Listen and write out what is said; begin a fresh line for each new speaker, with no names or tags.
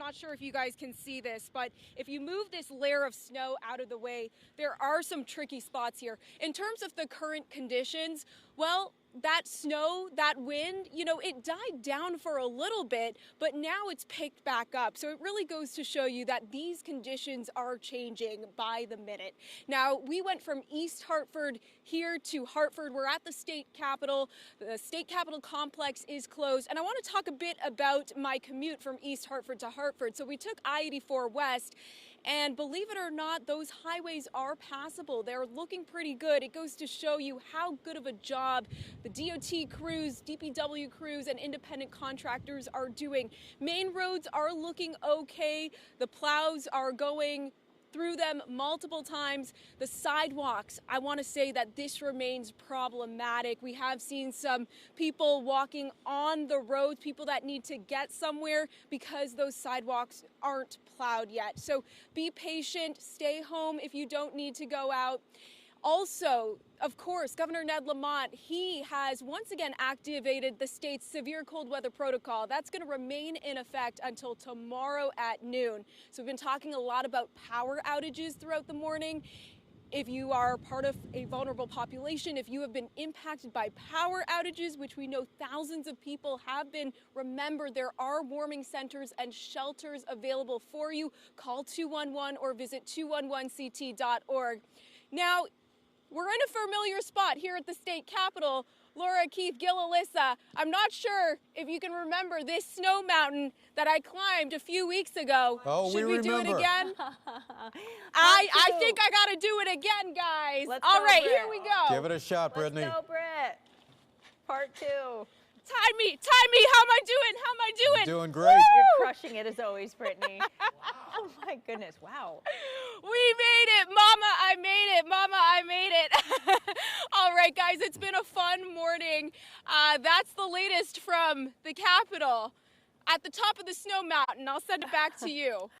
not sure if you guys can see this, but if you move this layer of snow out of the way, there are some tricky spots here. In terms of the current conditions, well, that snow, that wind, it died down for a little bit, but now it's picked back up. So it really goes to show you that these conditions are changing by the minute. Now, we went from East Hartford here to Hartford. We're at the state capitol. The state capitol complex is closed. And I want to talk a bit about my commute from East Hartford to Hartford. So we took I-84 West. And believe it or not, those highways are passable. They're looking pretty good. It goes to show you how good of a job the DOT crews, DPW crews, and independent contractors are doing. Main roads are looking okay. The plows are going through them multiple times. The sidewalks, I want to say that this remains problematic. We have seen some people walking on the roads, people that need to get somewhere because those sidewalks aren't plowed yet. So be patient, stay home if you don't need to go out. Also, of course, Governor Ned Lamont, he has once again activated the state's severe cold weather protocol. That's going to remain in effect until tomorrow at noon. So we've been talking a lot about power outages throughout the morning. If you are part of a vulnerable population, if you have been impacted by power outages, which we know thousands of people have been, remember there are warming centers and shelters available for you. Call 211 or visit 211ct.org. Now, we're in a familiar spot here at the state capitol. Laura, Keith, Gil, Alyssa, I'm not sure if you can remember this snow mountain that I climbed a few weeks ago.
Oh,
Should
we
do it
remember.
again? I think I got to do it again, guys. All right, here we go.
Give it a shot, Brittany.
Let's go, Britt. Part 2.
Time me. How am I doing?
Doing great.
You're crushing it as always, Brittany. Wow. Oh my goodness, wow.
We made it, Mama, I made it. All right, guys, it's been a fun morning. That's the latest from the Capitol. At the top of the snow mountain, I'll send it back to you.